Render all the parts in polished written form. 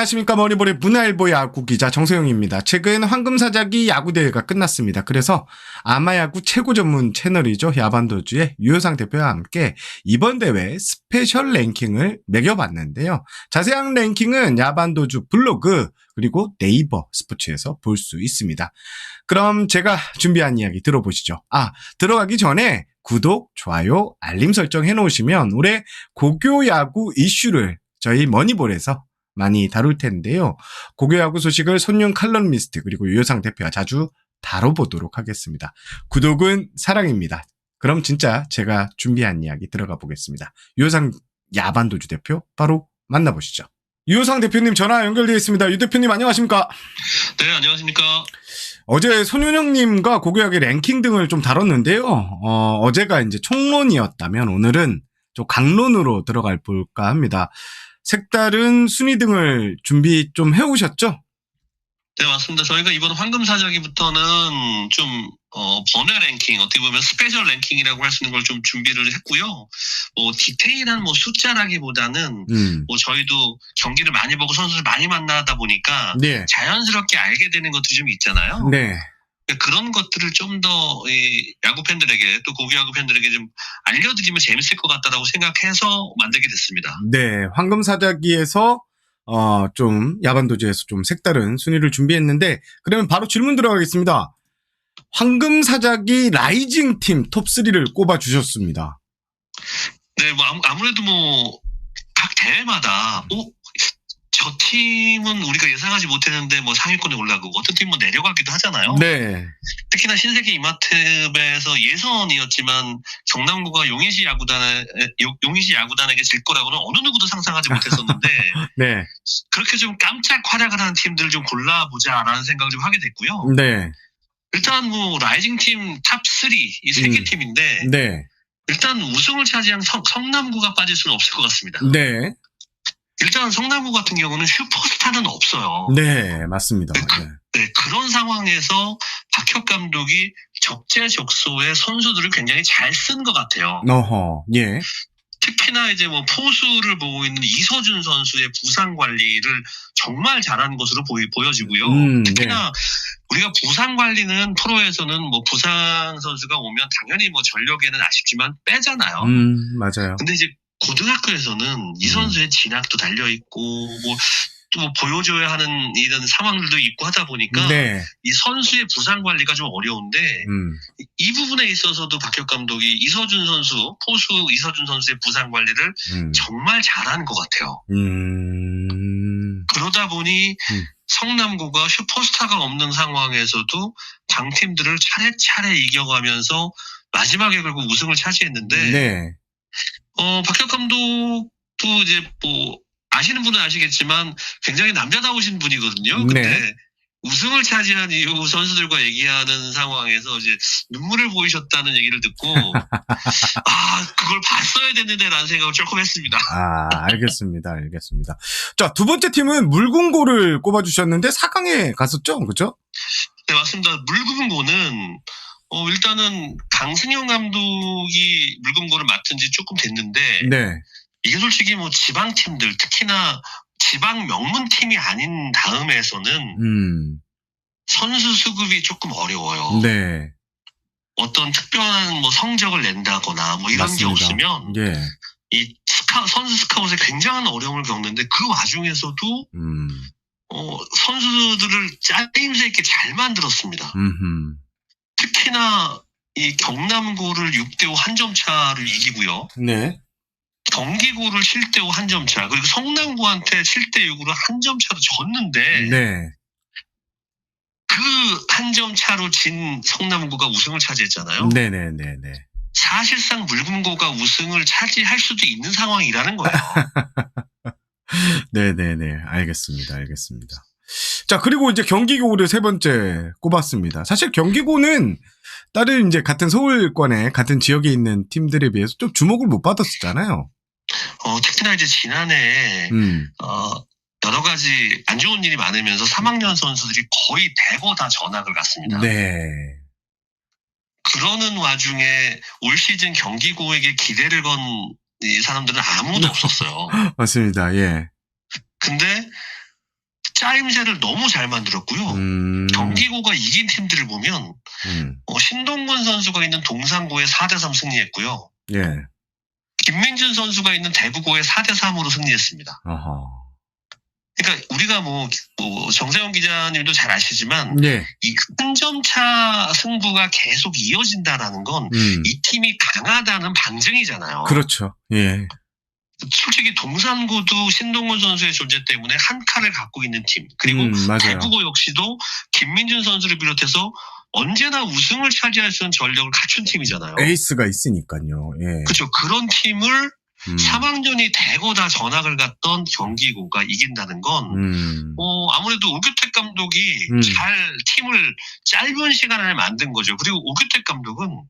안녕하십니까. 머니볼의 문화일보 야구 기자 정세영입니다. 최근 황금사자기 야구대회가 끝났습니다. 그래서 아마야구 최고 전문 채널이죠. 야반도주의 유효상 대표와 함께 이번 대회 스페셜 랭킹을 매겨봤는데요. 자세한 랭킹은 야반도주 블로그 그리고 네이버 스포츠에서 볼 수 있습니다. 그럼 제가 준비한 이야기 들어보시죠. 들어가기 전에 구독, 좋아요, 알림 설정 해놓으시면 올해 고교야구 이슈를 저희 머니볼에서 많이 다룰 텐데요. 고교야구 소식을 손윤 칼럼니스트 그리고 유효상 대표와 자주 다뤄보도록 하겠습니다. 구독은 사랑입니다. 그럼 진짜 제가 준비한 이야기 들어가 보겠습니다. 유효상 야반도주 대표 바로 만나보시죠. 유효상 대표님 전화 연결되어 있습니다. 유 대표님 안녕하십니까? 네, 안녕하십니까? 어제 손윤영님과 고교야구의 랭킹 등을 좀 다뤘는데요. 어제가 이제 총론이었다면 오늘은 좀 강론으로 들어갈 볼까 합니다. 색다른 순위 등을 준비 좀 해오셨죠? 네, 맞습니다. 저희가 이번 황금사자기부터는 좀 번외 랭킹, 어떻게 보면 스페셜 랭킹이라고 할 수 있는 걸 좀 준비를 했고요. 디테일한 수자라기보다는 저희도 경기를 많이 보고 선수를 많이 만나다 보니까 네. 자연스럽게 알게 되는 것들이 좀 있잖아요. 네. 그런 것들을 좀 더 야구 팬들에게 또 고교 야구 팬들에게 좀 알려드리면 재밌을 것 같다라고 생각해서 만들게 됐습니다. 네, 황금사자기에서 좀 야반도주에서 좀 색다른 순위를 준비했는데 그러면 바로 질문 들어가겠습니다. 황금사자기 라이징 팀 톱3를 꼽아주셨습니다. 네, 아무래도 각 대회마다 저 팀은 우리가 예상하지 못했는데 상위권에 올라가고 어떤 팀은 내려가기도 하잖아요. 네. 특히나 신세계 이마트에서 예선이었지만 경남고가 용인시 야구단에게 질 거라고는 어느 누구도 상상하지 못했었는데 네. 그렇게 좀 깜짝 활약을 하는 팀들을 좀 골라보자라는 생각을 좀 하게 됐고요. 네. 일단 라이징 팀 탑3 이 세 개 팀인데 네. 일단 우승을 차지한 성남고가 빠질 수는 없을 것 같습니다. 네. 일단 성남고 같은 경우는 슈퍼스타는 없어요. 네, 맞습니다. 네, 그런 상황에서 박혁 감독이 적재적소에 선수들을 굉장히 잘 쓴 것 같아요. 예. 특히나 이제 포수를 보고 있는 이서준 선수의 부상 관리를 정말 잘한 것으로 보여지고요. 특히나 우리가 부상 관리는 프로에서는 부상 선수가 오면 당연히 전력에는 아쉽지만 빼잖아요. 맞아요. 근데 이제 고등학교에서는 이 선수의 진학도 달려있고, 또 보여줘야 하는 이런 상황들도 있고 하다 보니까, 네. 이 선수의 부상 관리가 좀 어려운데, 이 부분에 있어서도 박혁 감독이 이서준 선수, 포수 이서준 선수의 부상 관리를 정말 잘한 것 같아요. 그러다 보니, 성남고가 슈퍼스타가 없는 상황에서도 강팀들을 차례차례 이겨가면서 마지막에 결국 우승을 차지했는데, 네. 박혁 감독도 이제 아시는 분은 아시겠지만 굉장히 남자다우신 분이거든요. 근데 네. 우승을 차지한 이후 선수들과 얘기하는 상황에서 이제 눈물을 보이셨다는 얘기를 듣고 그걸 봤어야 됐는데라는 생각을 조금 했습니다. 알겠습니다. 자, 두 번째 팀은 물금고를 꼽아주셨는데 4강에 갔었죠? 그죠? 네, 맞습니다. 물금고는 일단은 강승영 감독이 물금고를 맡은 지 조금 됐는데 네. 이게 솔직히 지방팀들 특히나 지방 명문팀이 아닌 다음에서는 선수 수급이 조금 어려워요. 네. 어떤 특별한 성적을 낸다거나 이런 맞습니다. 게 없으면 이 선수 스카웃에 굉장한 어려움을 겪는데 그 와중에서도 선수들을 짜임새 있게 잘 만들었습니다. 특히나 이 경남고를 6대5 한 점 차를 이기고요. 네. 경기고를 7대5 한 점 차, 그리고 성남고한테 7대6으로 한 점 차로 졌는데, 네. 그 한 점 차로 진 성남고가 우승을 차지했잖아요. 네네네네. 사실상 물금고가 우승을 차지할 수도 있는 상황이라는 거예요. 네네네. 알겠습니다. 자, 그리고 이제 경기고를 세 번째 꼽았습니다. 사실 경기고는 다른 이제 같은 서울권에 같은 지역에 있는 팀들에 비해서 좀 주목을 못 받았었잖아요. 특히나 이제 지난해 여러 가지 안 좋은 일이 많으면서 3학년 선수들이 거의 대거 다 전학을 갔습니다. 네. 그러는 와중에 올 시즌 경기고에게 기대를 건 이 사람들은 아무도 없었어요. 맞습니다. 예. 근데 짜임새를 너무 잘 만들었고요. 경기고가 이긴 팀들을 보면 신동건 선수가 있는 동산고에 4대3 승리했고요. 예. 김민준 선수가 있는 대구고에 4대3으로 승리했습니다. 아하. 그러니까 우리가 정세영 기자님도 잘 아시지만 예. 이 한 점 차 승부가 계속 이어진다라는 건 이 팀이 강하다는 방증이잖아요. 그렇죠. 예. 솔직히 동산고도 신동건 선수의 존재 때문에 한 칼을 갖고 있는 팀, 그리고 맞아요. 대구고 역시도 김민준 선수를 비롯해서 언제나 우승을 차지할 수 있는 전력을 갖춘 팀이잖아요. 에이스가 있으니까요. 예. 그렇죠. 그런 팀을 3학년이 대거 다 전학을 갔던 경기고가 이긴다는 건 아무래도 오규택 감독이 잘 팀을 짧은 시간에 만든 거죠. 그리고 오규택 감독은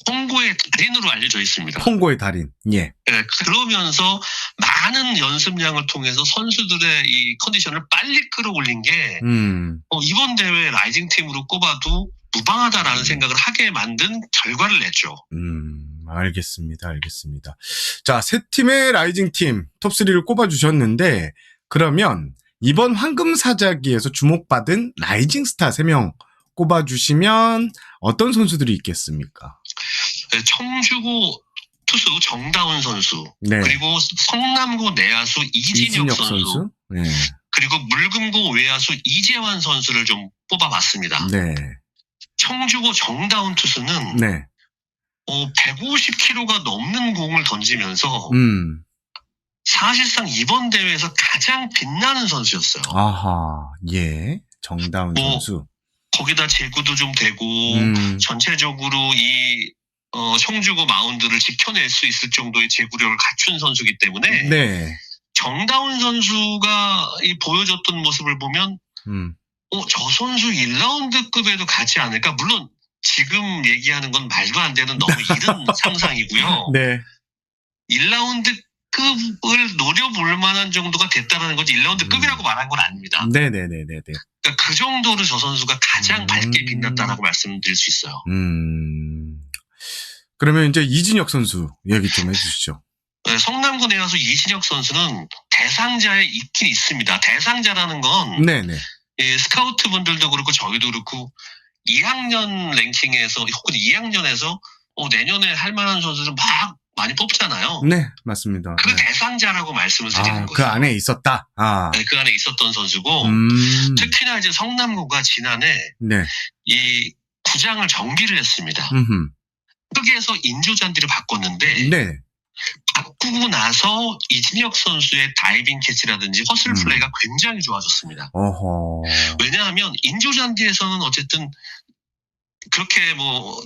홍고의 달인으로 알려져 있습니다. 홍고의 달인. 예. 네, 그러면서 많은 연습량을 통해서 선수들의 이 컨디션을 빨리 끌어올린 게 이번 대회 라이징 팀으로 꼽아도 무방하다라는 생각을 하게 만든 결과를 냈죠. 알겠습니다. 알겠습니다. 자, 세 팀의 라이징 팀 톱3를 꼽아주셨는데, 그러면 이번 황금사자기에서 주목받은 라이징 스타 3명 꼽아주시면 어떤 선수들이 있겠습니까? 네, 청주고 투수 정다운 선수, 네. 그리고 성남고 내야수 이진혁 선수, 네. 그리고 물금고 외야수 이재환 선수를 좀 뽑아봤습니다. 네. 청주고 정다운 투수는 네. 150km가 넘는 공을 던지면서 사실상 이번 대회에서 가장 빛나는 선수였어요. 아하, 예. 정다운 선수. 거기다 제구도 좀 되고 전체적으로 이 청주고 마운드를 지켜낼 수 있을 정도의 제구력을 갖춘 선수이기 때문에 네. 정다운 선수가 보여줬던 모습을 보면 저 선수 1라운드급에도 가지 않을까? 물론 지금 얘기하는 건 말도 안 되는 너무 이른 상상이고요. 네. 1라운드급을 노려볼 만한 정도가 됐다는 거지 1라운드급이라고 말한 건 아닙니다. 네네네네. 그러니까 그 정도로 저 선수가 가장 밝게 빛났다라고 말씀드릴 수 있어요. 그러면 이제 이진혁 선수 얘기 좀 해주시죠. 네, 성남고 내야수 이진혁 선수는 대상자에 있긴 있습니다. 대상자라는 건 네네. 스카우트 분들도 그렇고 저희도 그렇고 2학년 랭킹에서 혹은 2학년에서 내년에 할 만한 선수를 막 많이 뽑잖아요. 네, 맞습니다. 그 네. 대상자라고 말씀을 드리는 거죠. 그 안에 있었다. 네, 그 안에 있었던 선수고 특히나 이제 성남고가 지난해 네. 이 구장을 정비를 했습니다. 크게 해서 인조잔디를 바꿨는데 네. 바꾸고 나서 이진혁 선수의 다이빙 캐치라든지 허슬 플레이가 굉장히 좋아졌습니다. 어허. 왜냐하면 인조잔디에서는 어쨌든 그렇게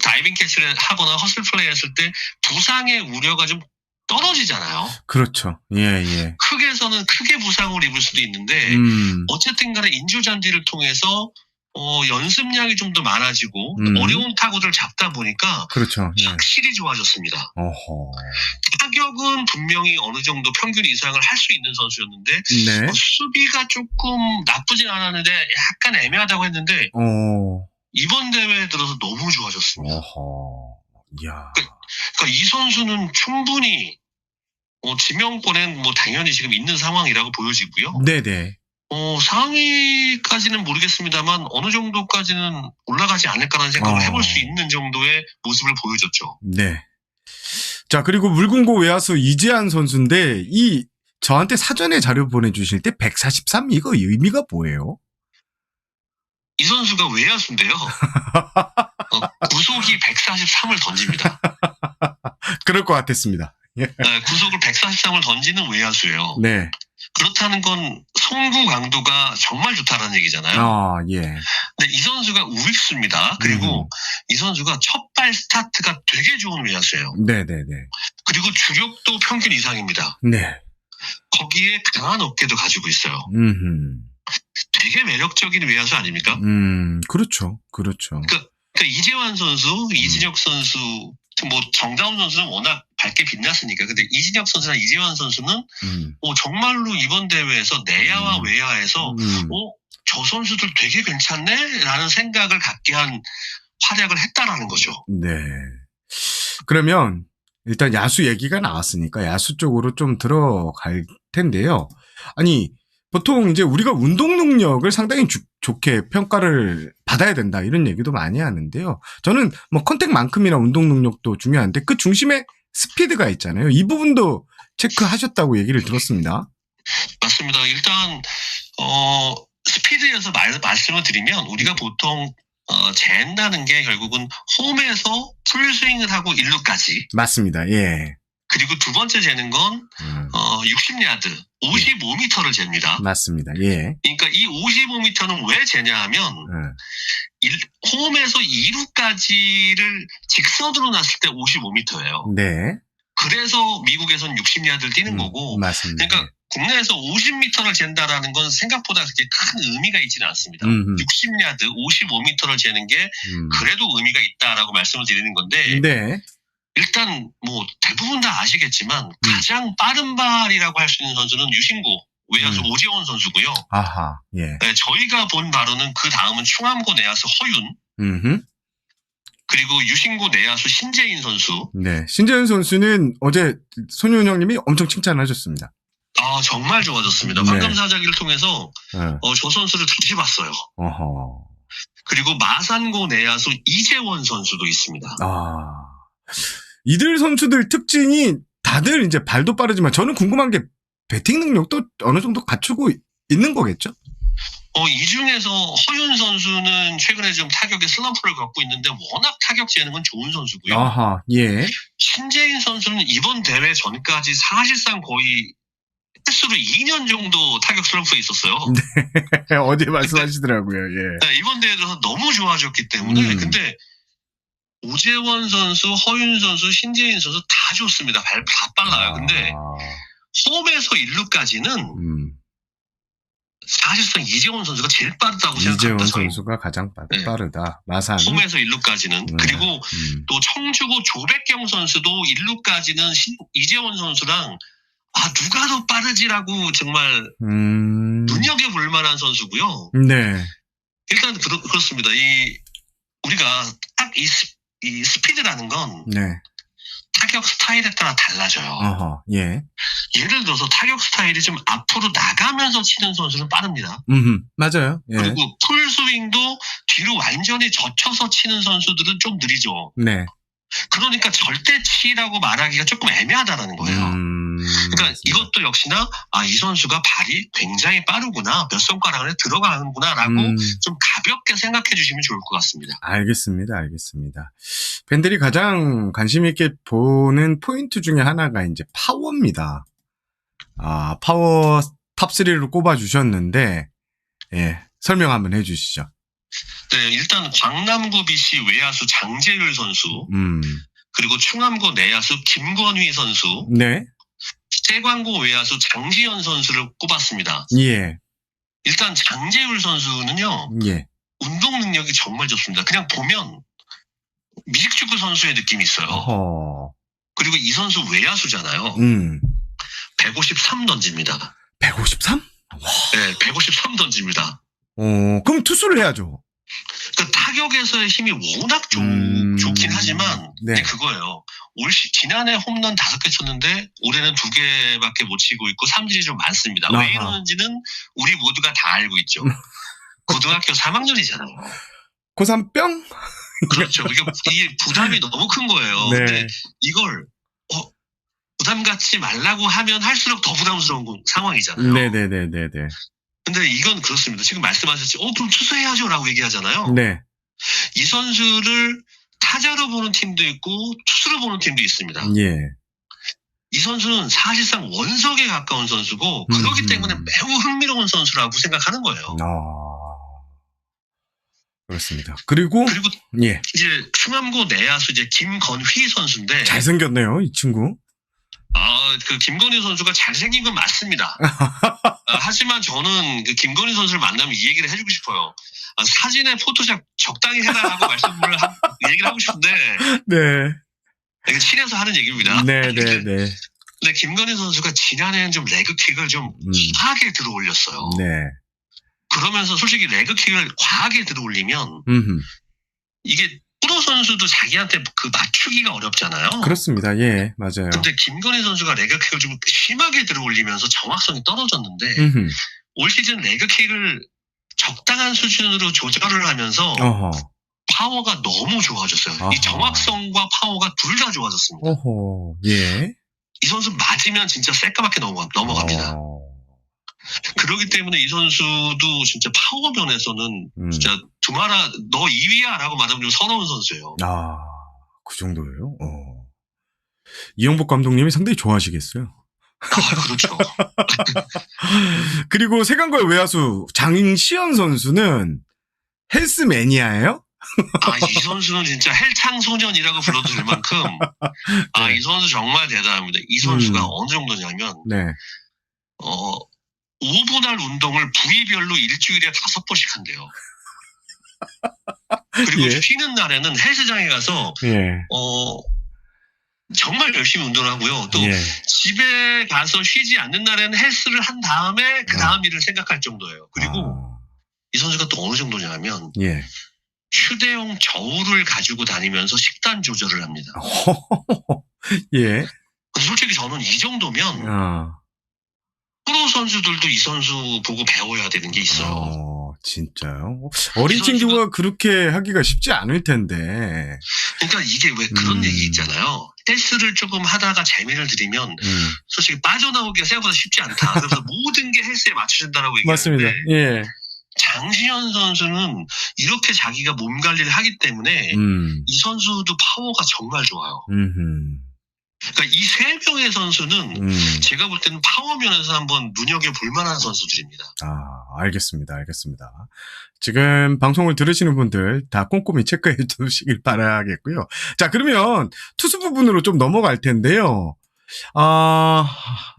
다이빙 캐치를 하거나 허슬 플레이 했을 때 부상의 우려가 좀 떨어지잖아요. 그렇죠. 예. 흙에서는 크게 부상을 입을 수도 있는데 어쨌든 간에 인조잔디를 통해서 연습량이 좀 더 많아지고 어려운 타구를 잡다 보니까 그렇죠. 예. 확실히 좋아졌습니다. 어허. 타격은 분명히 어느 정도 평균 이상을 할 수 있는 선수였는데 네. 수비가 조금 나쁘진 않았는데 약간 애매하다고 했는데 이번 대회에 들어서 너무 좋아졌습니다. 어허. 이야. 그러니까 이 선수는 충분히 지명권엔 당연히 지금 있는 상황이라고 보여지고요. 네네. 상위까지는 모르겠습니다만 어느 정도까지는 올라가지 않을까라는 생각을 해볼 수 있는 정도의 모습을 보여줬죠. 네. 자, 그리고 물금고 외야수 이재환 선수인데 저한테 사전에 자료 보내주실 때 143 이거 의미가 뭐예요? 이 선수가 외야수인데요. 구속이 143을 던집니다. 그럴 것 같았습니다. 예. 네, 구속을 143을 던지는 외야수예요. 네. 그렇다는 건 송구 강도가 정말 좋다는 얘기잖아요. 예. 근데 이 선수가 우익수입니다. 그리고 이 선수가 첫발 스타트가 되게 좋은 외야수예요. 네네네. 그리고 주력도 평균 이상입니다. 네. 거기에 강한 어깨도 가지고 있어요. 되게 매력적인 외야수 아닙니까? 그렇죠. 그러니까 이재환 선수, 이진혁 선수, 정다운 선수는 워낙 밝게 빛났으니까. 근데 이진혁 선수나 이재환 선수는 정말로 이번 대회에서 내야와 외야에서 저 선수들 되게 괜찮네? 라는 생각을 갖게 한 활약을 했다라는 거죠. 네. 그러면 일단 야수 얘기가 나왔으니까 야수 쪽으로 좀 들어갈 텐데요. 아니 보통 이제 우리가 운동 능력을 상당히 좋게 평가를 받아야 된다 이런 얘기도 많이 하는데요. 저는 뭐 컨택만큼이나 운동 능력도 중요한데 그 중심에 스피드가 있잖아요. 이 부분도 체크하셨다고 얘기를 들었습니다. 맞습니다. 일단 스피드에서 말씀을 드리면 우리가 보통 잰다는 게 결국은 홈에서 풀스윙을 하고 1루까지. 맞습니다. 예. 그리고 두 번째 재는 건 60야드, 55m를 잽니다. 맞습니다. 예. 그러니까 이 55m는 왜 재냐 하면 홈에서 2루까지를 직선으로 놨을 때 55m예요. 네. 그래서 미국에서는 60야드를 뛰는 거고. 맞습니다. 그러니까 국내에서 50m를 잰다라는 건 생각보다 그렇게 큰 의미가 있지는 않습니다. 60야드, 55m를 재는 게 그래도 의미가 있다라고 말씀을 드리는 건데. 네. 일단 뭐 대부분 다 아시겠지만 가장 빠른 발이라고 할 수 있는 선수는 유신고 외야수 오재원 선수고요. 아하. 예. 네, 저희가 본 바로는 그 다음은 충암고 내야수 허윤. 그리고 유신고 내야수 신재인 선수. 네. 신재인 선수는 어제 손윤 형님이 엄청 칭찬하셨습니다. 아, 정말 좋아졌습니다. 네. 황금사자기를 통해서 저 선수를 다시 봤어요. 어허. 그리고 마산고 내야수 이재원 선수도 있습니다. 아. 이들 선수들 특징이 다들 이제 발도 빠르지만 저는 궁금한 게 배팅 능력도 어느 정도 갖추고 있는 거겠죠? 이 중에서 허윤 선수는 최근에 좀 타격에 슬럼프를 겪고 있는데 워낙 타격 재능은 좋은 선수고요. 아하, 예. 신재인 선수는 이번 대회 전까지 사실상 거의 횟수로 2년 정도 타격 슬럼프에 있었어요. 네, 어제 말씀하시더라고요. 예. 네, 이번 대회에 들어서 너무 좋아졌기 때문에 근데 오재원 선수, 허윤 선수, 신재인 선수 다 좋습니다. 다 빨라요. 근데 홈에서 1루까지는 사실상 이재원 선수가 제일 빠르다고 생각합니다. 이재원 선수가 가장 빠르다. 마산. 홈에서 1루까지는. 그리고 또 청주고 조백경 선수도 1루까지는 이재원 선수랑 누가 더 빠르지라고 정말 눈여겨볼 만한 선수고요. 네. 일단 그렇습니다. 우리가 딱 이 스피드라는 건 네. 타격 스타일에 따라 달라져요. 어허, 예. 예를 들어서 타격 스타일이 좀 앞으로 나가면서 치는 선수는 빠릅니다. 맞아요. 예. 그리고 풀스윙도 뒤로 완전히 젖혀서 치는 선수들은 좀 느리죠. 네. 그러니까 절대치라고 말하기가 조금 애매하다라는 거예요. 그러니까 맞습니다. 이것도 역시나 이 선수가 발이 굉장히 빠르구나, 몇 손가락 안에 들어가는구나라고 좀 가볍게 생각해 주시면 좋을 것 같습니다. 알겠습니다. 팬들이 가장 관심 있게 보는 포인트 중에 하나가 이제 파워입니다. 파워 탑3를 꼽아주셨는데, 예, 설명 한번 해주시죠. 네, 일단 광남구 BC 외야수 장재율 선수, 그리고 충암고 내야수 김권휘 선수, 네. 세관고 외야수 장지현 선수를 꼽았습니다. 예. 일단 장재율 선수는요, 예. 운동 능력이 정말 좋습니다. 그냥 보면 미식축구 선수의 느낌이 있어요. 어허. 그리고 이 선수 외야수잖아요. 153 던집니다. 153? 네, 153 던집니다. 그럼 투수를 해야죠. 그 타격에서의 힘이 워낙 좋긴 하지만, 네. 그거예요. 지난해 홈런 5개 쳤는데, 올해는 2개밖에 못 치고 있고, 삼진이 좀 많습니다. 왜 이러는지는 우리 모두가 다 알고 있죠. 고등학교 3학년이잖아요. 고3병? 그렇죠. 이게 부담이 너무 큰 거예요. 네. 근데 이걸, 부담 갖지 말라고 하면 할수록 더 부담스러운 상황이잖아요. 네네네네네. 근데 이건 그렇습니다. 지금 말씀하셨지, 그럼 투수해야죠 라고 얘기하잖아요. 네. 이 선수를 타자로 보는 팀도 있고 투수로 보는 팀도 있습니다. 예. 이 선수는 사실상 원석에 가까운 선수고 그렇기 때문에 매우 흥미로운 선수라고 생각하는 거예요. 그렇습니다. 그리고 예. 이제 충암고 내야수 김건휘 선수인데 잘생겼네요, 이 친구. 그 김건희 선수가 잘생긴 건 맞습니다. 하지만 저는 그 김건희 선수를 만나면 이 얘기를 해주고 싶어요. 사진에 포토샵 적당히 해달라고 얘기를 하고 싶은데. 네. 친해서 하는 얘기입니다. 네네네. 근데 김건희 선수가 지난해는 좀 레그킥을 좀 과하게 들어올렸어요. 네. 그러면서 솔직히 레그킥을 과하게 들어올리면 이게 프로 선수도 자기한테 그 맞추기가 어렵잖아요. 그렇습니다. 예, 맞아요. 근데 김건희 선수가 레그킥을 좀 심하게 들어올리면서 정확성이 떨어졌는데 올 시즌 레그킥을 적당한 수준으로 조절을 하면서 어허. 파워가 너무 좋아졌어요. 아하. 이 정확성과 파워가 둘 다 좋아졌습니다. 오호. 예. 이 선수 맞으면 진짜 새까맣게 넘어갑니다. 그렇기 때문에 이 선수도 진짜 파워 면에서는 진짜 두마라 너 2위야 라고 말하면 좀 서러운 선수예요. 아, 그 정도예요? 이영복 감독님이 상당히 좋아하시겠어요. 그렇죠. 그리고 세강고의 외야수 장시현 선수는 헬스 매니아예요? 이 선수는 진짜 헬창 소년이라고 불러도 될 만큼 네. 이 선수 정말 대단합니다. 이 선수가 어느 정도냐면 네. 5분할 운동을 부위별로 일주일에 5번씩 한대요. 그리고 예. 쉬는 날에는 헬스장에 가서 예. 정말 열심히 운동을 하고요. 또 예. 집에 가서 쉬지 않는 날에는 헬스를 한 다음에 그 다음 일을 생각할 정도예요. 그리고 이 선수가 또 어느 정도냐면 예. 휴대용 저울을 가지고 다니면서 식단 조절을 합니다. 예. 솔직히 저는 이 정도면 프로 선수들도 이 선수 보고 배워야 되는 게 있어요. 진짜요? 어린 친구가 그렇게 하기가 쉽지 않을 텐데. 그러니까 이게 왜 그런 얘기 있잖아요. 헬스를 조금 하다가 재미를 들이면 솔직히 빠져나오기가 생각보다 쉽지 않다. 그래서 모든 게 헬스에 맞춰진다라고 얘기하는데 맞습니다. 예. 장시현 선수는 이렇게 자기가 몸 관리를 하기 때문에 이 선수도 파워가 정말 좋아요. 그러니까 이 세 명의 선수는 제가 볼 때는 파워 면에서 한번 눈여겨볼 만한 선수들입니다. 알겠습니다. 지금 방송을 들으시는 분들 다 꼼꼼히 체크해 두시길 바라겠고요. 자, 그러면 투수 부분으로 좀 넘어갈 텐데요.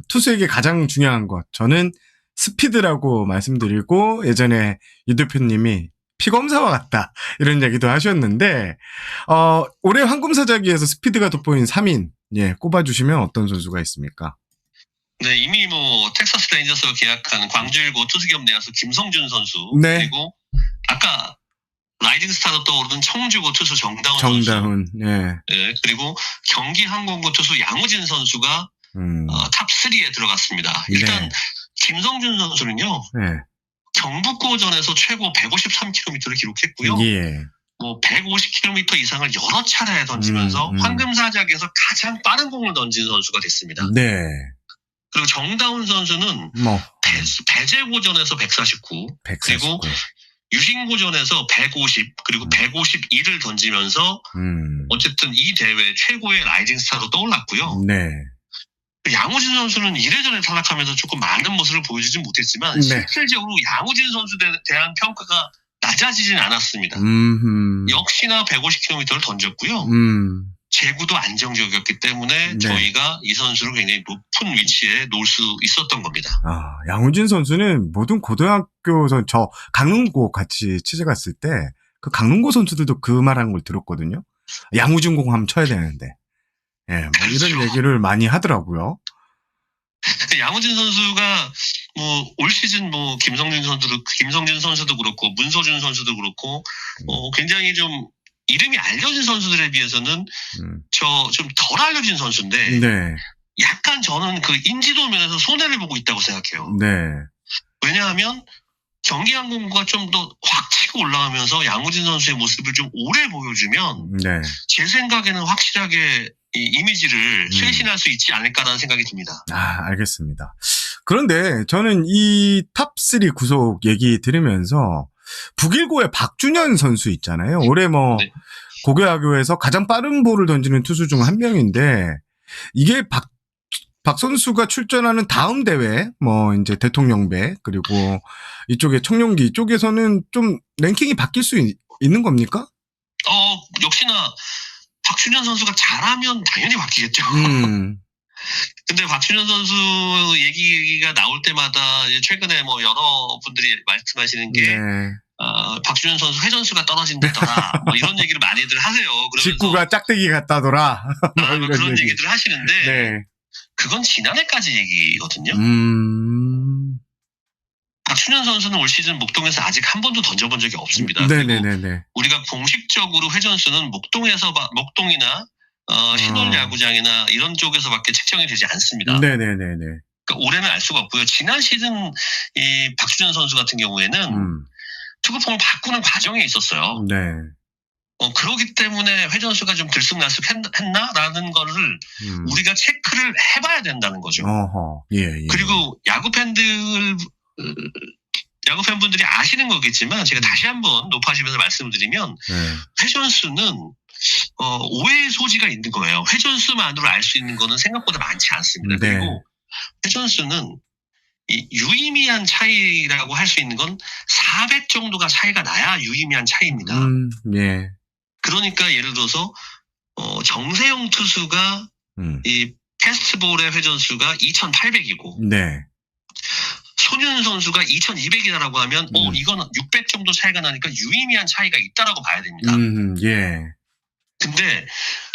투수에게 가장 중요한 것, 저는 스피드라고 말씀드리고, 예전에 유 대표님이 피검사와 같다, 이런 얘기도 하셨는데, 올해 황금사자기에서 스피드가 돋보인 3인, 꼽아주시면 어떤 선수가 있습니까? 네, 이미 텍사스 레인저스가 계약한 광주일고 투수기업 내야수 김성준 선수. 네. 그리고 아까 라이징 스타로 떠오르는 청주고 투수 정다운 선수. 네. 그리고 경기 항공고 투수 양우진 선수가 탑 3에 들어갔습니다. 일단 김성준 선수는요. 경북고전에서 최고 153km를 기록했고요. 150km 이상을 여러 차례 던지면서 황금사자기에서 가장 빠른 공을 던진 선수가 됐습니다. 네. 그리고 정다운 선수는 배제고전에서 149, 그리고 유신고전에서 150, 그리고 151을 던지면서 어쨌든 이 대회 최고의 라이징 스타로 떠올랐고요. 네. 양우진 선수는 1회전에 탈락하면서 조금 많은 모습을 보여주지 못했지만 실질적으로 양우진 선수에 대한 평가가 낮아지진 않았습니다. 역시나 150km를 던졌고요. 제구도 안정적이었기 때문에 저희가 이 선수를 굉장히 높은 위치에 놓을 수 있었던 겁니다. 양우진 선수는 모든 고등학교에서 저 강릉고 같이 취재 갔을 때 그 강릉고 선수들도 그 말한 걸 들었거든요. 양우진 공 하면 쳐야 되는데. 그렇죠. 이런 얘기를 많이 하더라고요. 양우진 선수가 올 시즌 김성진 선수도 그렇고 문서준 선수도 그렇고 굉장히 좀 이름이 알려진 선수들에 비해서는 좀 덜 알려진 선수인데 약간 저는 그 인지도 면에서 손해를 보고 있다고 생각해요. 왜냐하면 경기항공부가 좀 더 확 치고 올라가면서 양우진 선수의 모습을 좀 오래 보여주면 제 생각에는 확실하게 이 이미지를 쇄신할 수 있지 않을까라는 생각이 듭니다. 알겠습니다. 그런데 저는 이 탑3 구속 얘기 들으면서 북일고의 박준현 선수 있잖아요. 올해 고교야구에서 가장 빠른 볼을 던지는 투수 중 한 명인데 이게 박 선수가 출전하는 다음 대회, 이제 대통령배, 그리고 이쪽에 청룡기 이쪽에서는 좀 랭킹이 바뀔 수 있는 겁니까? 역시나 박준현 선수가 잘하면 당연히 바뀌겠죠. 근데 박준현 선수 얘기가 나올 때마다 최근에 여러분들이 말씀하시는 게 박준현 선수 회전수가 떨어진다더라 이런 얘기를 많이들 하세요. 그러면서 직구가 짝대기 같다더라. 그런 얘기들 하시는데 그건 지난해까지 얘기거든요. 박준현 선수는 올 시즌 목동에서 아직 한 번도 던져본 적이 없습니다. 네네네. 우리가 공식적으로 회전수는 목동이나 신월야구장이나 이런 쪽에서밖에 측정이 되지 않습니다. 네네네네. 그러니까 올해는 알 수가 없고요. 지난 시즌 이 박준현 선수 같은 경우에는 투구폼을 바꾸는 과정에 있었어요. 네. 그러기 때문에 회전수가 좀 들쑥날쑥했나라는 거를 우리가 체크를 해봐야 된다는 거죠. 어허. 예. 그리고 야구 팬분들이 아시는 거겠지만 제가 다시 한번 높아지면서 말씀을 드리면 회전수는 오해의 소지가 있는 거예요. 회전수만으로 알 수 있는 거는 생각보다 많지 않습니다. 네. 그리고 회전수는 이 유의미한 차이라고 할 수 있는 건 400 정도가 차이가 나야 유의미한 차이입니다. 예. 그러니까 예를 들어서 정세영 투수가 이 패스트볼의 회전수가 2,800이고 네. 손윤 선수가 2,200이다라고 하면 이거는 600 정도 차이가 나니까 유의미한 차이가 있다라고 봐야 됩니다. 예. 근데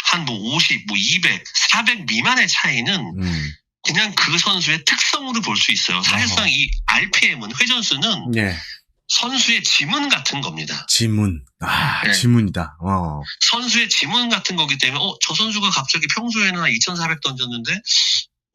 한 뭐 50, 뭐 200, 400 미만의 차이는 그냥 그 선수의 특성으로 볼 수 있어요. 사실상 이 RPM은 회전수는 예. 선수의 지문 같은 겁니다. 지문. 네. 지문이다. 선수의 지문 같은 거기 때문에 저 선수가 갑자기 평소에는 한 2,400 던졌는데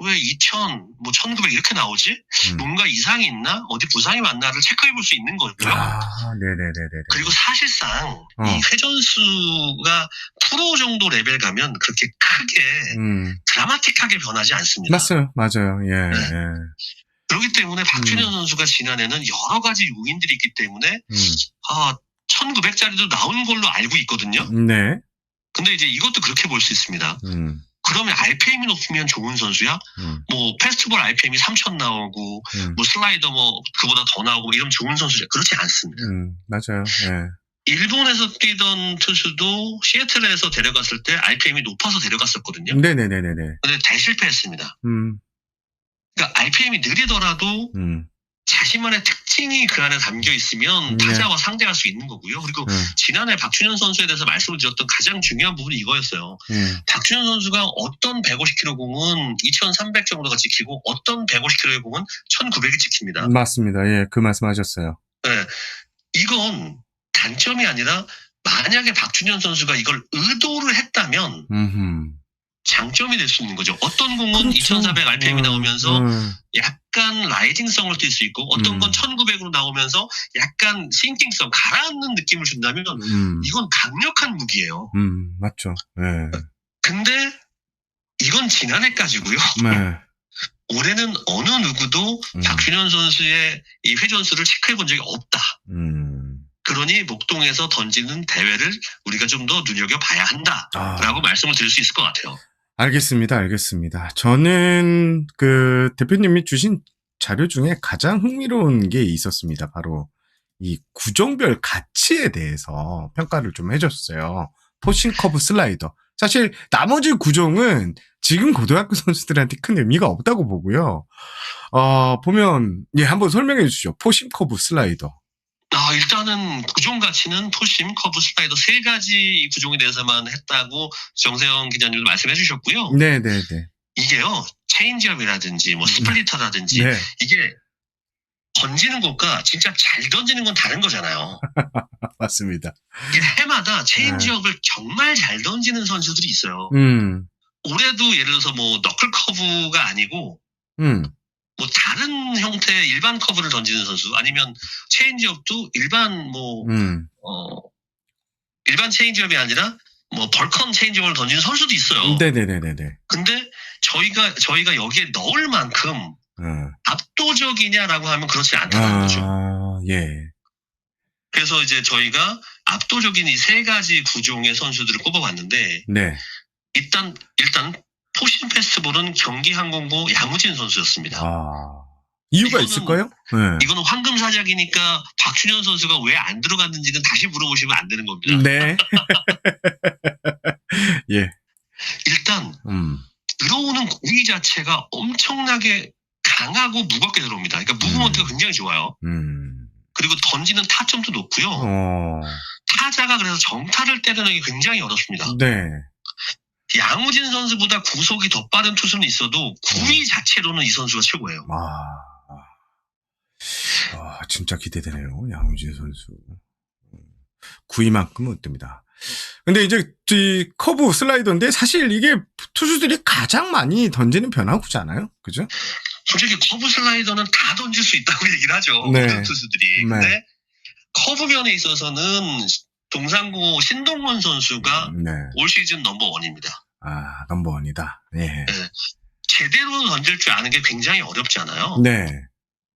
왜 2,000, 뭐 1,900 이렇게 나오지? 뭔가 이상이 있나? 어디 부상이 왔나를 체크해 볼 수 있는 거고요. 네네네네. 그리고 사실상 이 회전수가 프로 정도 레벨 가면 그렇게 크게 드라마틱하게 변하지 않습니다. 맞아요. 예. 네. 그렇기 때문에 박준현 선수가 지난해는 여러 가지 요인들이 있기 때문에 1,900짜리도 나온 걸로 알고 있거든요. 네. 근데 이제 이것도 그렇게 볼 수 있습니다. 그러면 RPM이 높으면 좋은 선수야? 뭐 패스트볼 RPM이 3,000 나오고 뭐 슬라이더 뭐 그보다 더 나오고 뭐 이러면 좋은 선수냐? 그렇지 않습니다. 맞아요. 예. 일본에서 뛰던 투수도 시애틀에서 데려갔을 때 RPM이 높아서 데려갔었거든요. 네네네네네. 근데 대실패했습니다. 그러니까 RPM이 느리더라도 자신만의 특징이 그 안에 담겨 있으면 타자와 상대할 수 있는 거고요. 그리고 지난해 박준현 선수에 대해서 말씀을 드렸던 가장 중요한 부분이 이거였어요. 박준현 선수가 어떤 150km 공은 2,300 정도가 찍히고 어떤 150km의 공은 1,900이 찍힙니다. 맞습니다. 예, 그 말씀하셨어요. 네, 이건 단점이 아니라 만약에 박준현 선수가 이걸 의도를 했다면 장점이 될 수 있는 거죠. 어떤 공은 그렇죠. 2,400 RPM이 나오면서 약간 라이징성을 띌 수 있고 어떤 건 1,900으로 나오면서 약간 싱킹성, 가라앉는 느낌을 준다면 이건 강력한 무기예요. 맞죠. 네. 근데 이건 지난해까지고요. 네. 올해는 어느 누구도 박준현 선수의 이 회전수를 체크해 본 적이 없다. 그러니 목동에서 던지는 대회를 우리가 좀 더 눈여겨봐야 한다라고 말씀을 드릴 수 있을 것 같아요. 알겠습니다. 저는 그 대표님이 주신 자료 중에 가장 흥미로운 게 있었습니다. 바로 이 구종별 가치에 대해서 평가를 좀 해줬어요. 포싱 커브 슬라이더. 사실 나머지 구종은 지금 고등학교 선수들한테 큰 의미가 없다고 보고요. 보면 한번 설명해 주시죠. 포싱 커브 슬라이더. 일단은 구종 가치는 포심, 커브, 슬라이더 세 가지 구종에 대해서만 했다고 정세영 기자님도 말씀해 주셨고요. 네네네. 이게요, 체인지업이라든지 뭐 스플리터라든지 이게 던지는 것과 진짜 잘 던지는 건 다른 거잖아요. 맞습니다. 이게 해마다 체인지업을 정말 잘 던지는 선수들이 있어요. 올해도 예를 들어서 뭐 너클 커브가 아니고 뭐 다른 형태의 일반 커브를 던지는 선수 아니면 체인지업도 일반 일반 체인지업이 아니라 뭐 벌컨 체인지업을 던지는 선수도 있어요. 네네네네. 근데 저희가 여기에 넣을 만큼 압도적이냐라고 하면 그렇지 않다는 거죠. 예. 그래서 이제 저희가 압도적인 이 세 가지 구종의 선수들을 꼽아봤는데 네. 일단 포신 페스티벌은 경기항공고 야무진 선수였습니다. 이유가 있을까요? 네. 이거는 황금 사작이니까 박준현 선수가 왜 안 들어갔는지는 다시 물어보시면 안 되는 겁니다. 네. 예. 일단 들어오는 공기 자체가 엄청나게 강하고 무겁게 들어옵니다. 그러니까 무브먼트가 굉장히 좋아요. 그리고 던지는 타점도 높고요. 타자가 그래서 정타를 때리는 게 굉장히 어렵습니다. 네. 양우진 선수보다 구속이 더 빠른 투수는 있어도 구위 자체로는 이 선수가 최고예요. 진짜 기대되네요. 양우진 선수. 구위만큼은 어떻습니다. 근데 이제 이 커브 슬라이더인데 사실 이게 투수들이 가장 많이 던지는 변화구잖아요. 그죠? 솔직히 커브 슬라이더는 다 던질 수 있다고 얘기를 하죠. 네. 모든 투수들이. 네. 근데 커브 면에 있어서는 동산고 신동원 선수가 네. 올 시즌 넘버원입니다. 아, 넘버원이다. 예. 제대로 던질 줄 아는 게 굉장히 어렵잖아요. 네.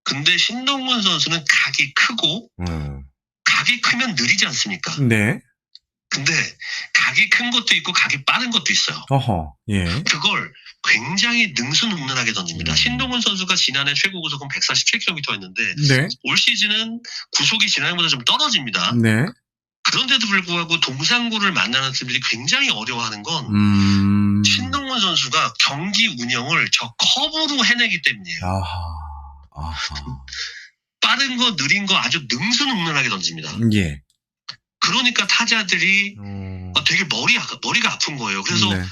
근데 신동원 선수는 각이 크고 각이 크면 느리지 않습니까? 네. 근데 각이 큰 것도 있고 각이 빠른 것도 있어요. 어허. 예. 그걸 굉장히 능수능란하게 던집니다. 신동원 선수가 지난해 최고 구속은 147km였는데 네. 올 시즌은 구속이 지난해보다 좀 떨어집니다. 네. 그런데도 불구하고 동산고를 만나는 팀들이 굉장히 어려워하는 건 신동원 선수가 경기 운영을 저 커브로 해내기 때문이에요. 아하. 빠른 거 느린 거 아주 능수능란하게 던집니다. 예. 그러니까 타자들이 되게 머리가 아픈 거예요. 그래서 네.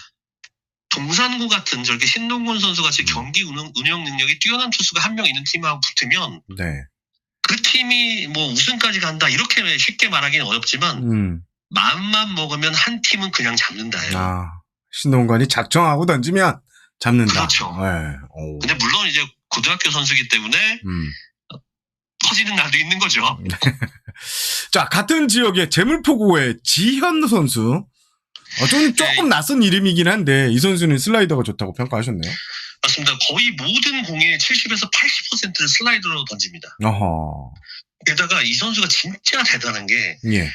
동산고 같은 저렇게 신동원 선수 같이 경기 운영 능력이 뛰어난 투수가 한 명 있는 팀하고 붙으면 네. 그 팀이 뭐 우승까지 간다 이렇게 쉽게 말하기는 어렵지만 마음만 먹으면 한 팀은 그냥 잡는다예요. 아, 신동관이 작정하고 던지면 잡는다. 그렇죠. 네. 근데 물론 이제 고등학교 선수이기 때문에 터지는 날도 있는 거죠. 자, 같은 지역의 제물포고의 지현 선수. 조금 낯선 이름이긴 한데 이 선수는 슬라이더가 좋다고 평가하셨네요. 맞습니다. 거의 모든 공의 70에서 80%를 슬라이더로 던집니다. 어허. 게다가 이 선수가 진짜 대단한 게 예.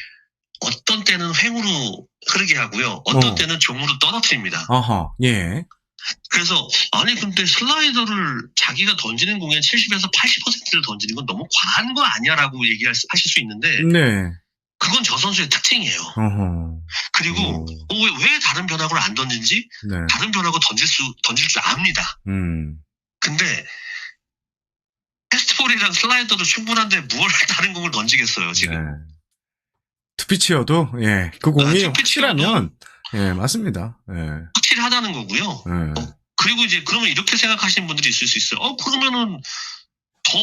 어떤 때는 횡으로 흐르게 하고요. 어떤 때는 종으로 떨어뜨립니다. 어허. 예. 그래서 아니 근데 슬라이더를 자기가 던지는 공의 70에서 80%를 던지는 건 너무 과한 거 아니야라고 하실 수 있는데 네. 그건 저 선수의 특징이에요. 어허. 그리고 왜 다른 변화구를 안 던진지 네. 다른 변화구 던질 줄 압니다. 근데 패스트볼이랑 슬라이더도 충분한데 뭘 다른 공을 던지겠어요 지금. 네. 투피치여도 예, 그 공이 투피치여도 확실하면 예, 맞습니다. 예. 확실하다는 거고요. 그리고 이제 그러면 이렇게 생각하시는 분들이 있을 수 있어요. 그러면은 더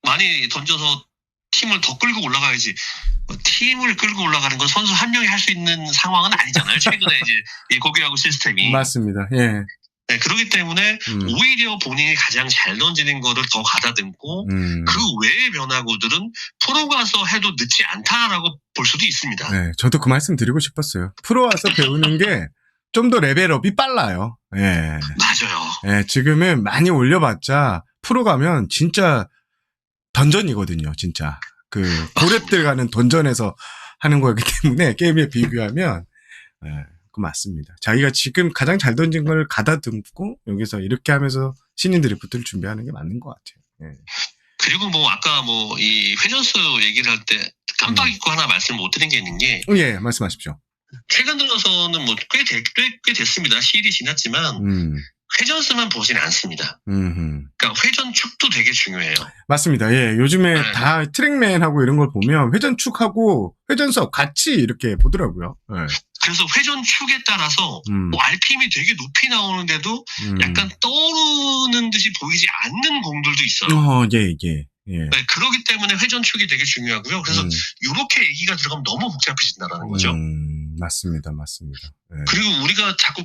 많이 던져서 팀을 더 끌고 올라가야지. 팀을 끌고 올라가는 건 선수 한 명이 할 수 있는 상황은 아니잖아요. 최근에 이제 이 고교야구 시스템이. 맞습니다. 예. 네, 그렇기 때문에 오히려 본인이 가장 잘 던지는 거를 더 가다듬고 그 외의 변화구들은 프로 가서 해도 늦지 않다라고 볼 수도 있습니다. 네, 저도 그 말씀 드리고 싶었어요. 프로 와서 배우는 게 좀 더 레벨업이 빨라요. 예. 맞아요. 예, 지금은 많이 올려봤자 프로 가면 진짜 던전이거든요. 진짜 그 고렙들 가는 던전에서 하는 거기 때문에 게임에 비교하면 예, 그 맞습니다. 자기가 지금 가장 잘 던진 걸 가다듬고 여기서 이렇게 하면서 신인 드래프트를 준비하는 게 맞는 것 같아요. 예. 그리고 뭐 아까 뭐 이 회전수 얘기를 할 때 깜빡 잊고 하나 말씀 못 드린 게 있는 게 예, 말씀하십시오. 최근 들어서는 뭐 꽤 됐습니다. 시일이 지났지만 회전수만 보진 않습니다. 그러니까 회전축도 되게 중요해요. 맞습니다. 예, 요즘에 다 트랙맨하고 이런 걸 보면 회전축하고 회전석 같이 이렇게 보더라고요. 예. 그래서 회전축에 따라서 뭐 RPM이 되게 높이 나오는데도 약간 떠오르는 듯이 보이지 않는 공들도 있어요. 예. 네, 그렇기 때문에 회전축이 되게 중요하고요. 그래서 이렇게 얘기가 들어가면 너무 복잡해진다는 거죠. 맞습니다. 예. 그리고 우리가 자꾸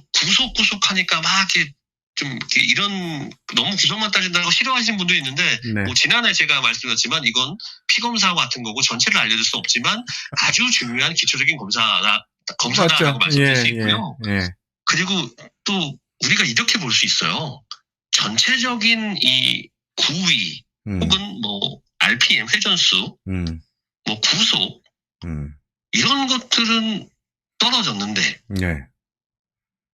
구속하니까 막 이렇게 좀 이렇게 이런 너무 구속만 따진다고 싫어하시는 분도 있는데 네. 뭐 지난해 제가 말씀드렸지만 이건 피검사 같은 거고 전체를 알려줄 수 없지만 아주 중요한 기초적인 검사다라고 말씀드릴 수 있고요. 예. 그리고 또 우리가 이렇게 볼 수 있어요. 전체적인 이 구위 혹은 뭐 RPM 회전수, 뭐 구속 이런 것들은 떨어졌는데 예.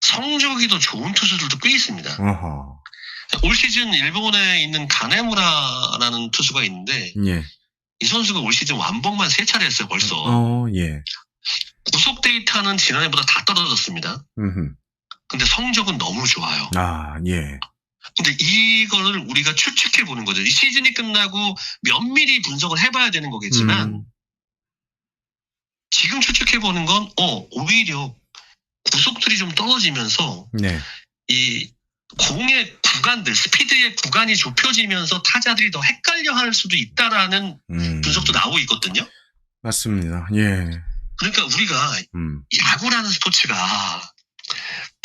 성적이 더 좋은 투수들도 꽤 있습니다. 어허. 올 시즌 일본에 있는 가네무라라는 투수가 있는데 예. 이 선수가 올 시즌 완봉만 3차례 했어요 벌써. 예. 구속 데이터는 지난해보다 다 떨어졌습니다. 근데 성적은 너무 좋아요. 아, 예. 근데 이거를 우리가 추측해 보는 거죠. 이 시즌이 끝나고 면밀히 분석을 해봐야 되는 거겠지만 지금 추측해 보는 건 오히려 구속들이 좀 떨어지면서 네. 이 공의 구간들, 스피드의 구간이 좁혀지면서 타자들이 더 헷갈려할 수도 있다라는 분석도 나오고 있거든요. 맞습니다. 예. 그러니까 우리가 야구라는 스포츠가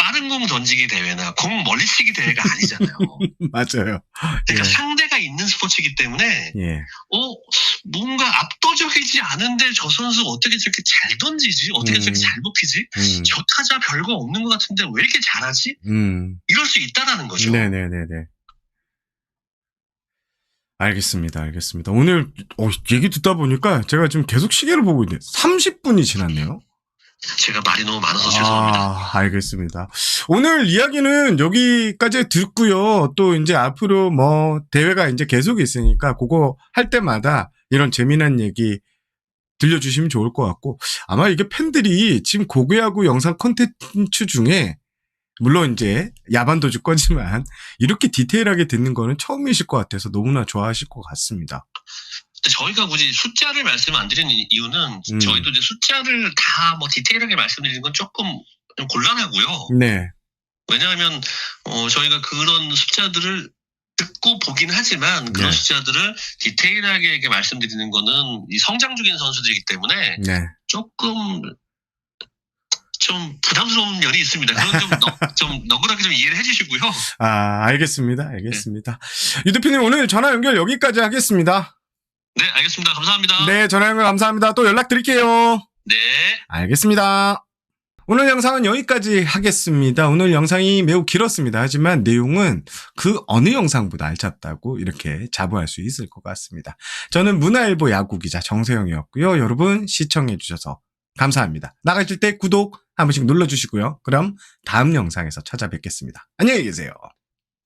빠른 공 던지기 대회나 공 멀리 치기 대회가 아니잖아요. 맞아요. 그러니까 예. 상대가 있는 스포츠이기 때문에 예. 뭔가 압도적이지 않은데 저 선수 어떻게 저렇게 잘 던지지? 어떻게 저렇게 잘 먹히지? 저 타자 별거 없는 것 같은데 왜 이렇게 잘하지? 이럴 수 있다라는 거죠. 네네네네. 알겠습니다. 알겠습니다. 오늘 얘기 듣다 보니까 제가 지금 계속 시계를 보고 있는데 30분이 지났네요. 제가 말이 너무 많아서 죄송합니다. 아, 알겠습니다. 오늘 이야기는 여기까지 듣고요. 또 이제 앞으로 뭐 대회가 이제 계속 있으니까 그거 할 때마다 이런 재미난 얘기 들려주시면 좋을 것 같고, 아마 이게 팬들이 지금 고교야구 영상 콘텐츠 중에 물론 이제 야반도주 거지만 이렇게 디테일하게 듣는 거는 처음이실 것 같아서 너무나 좋아하실 것 같습니다. 저희가 굳이 숫자를 말씀 안 드리는 이유는 저희도 이제 숫자를 다 뭐 디테일하게 말씀드리는 건 조금 좀 곤란하고요. 네. 왜냐하면 저희가 그런 숫자들을 듣고 보긴 하지만 그런 네. 숫자들을 디테일하게 이렇게 말씀드리는 거는 이 성장 중인 선수들이기 때문에 네. 조금 좀 부담스러운 면이 있습니다. 그건 좀 너그럽게 좀 이해를 해주시고요. 아, 알겠습니다. 알겠습니다. 유 대표님 오늘 전화 연결 여기까지 하겠습니다. 네, 알겠습니다. 감사합니다. 네, 전화 연결 감사합니다. 또 연락드릴게요. 네. 알겠습니다. 오늘 영상은 여기까지 하겠습니다. 오늘 영상이 매우 길었습니다. 하지만 내용은 그 어느 영상보다 알찼다고 이렇게 자부할 수 있을 것 같습니다. 저는 문화일보 야구기자 정세영이었고요. 여러분 시청해주셔서 감사합니다. 나가실 때 구독 한 번씩 눌러주시고요. 그럼 다음 영상에서 찾아뵙겠습니다. 안녕히 계세요.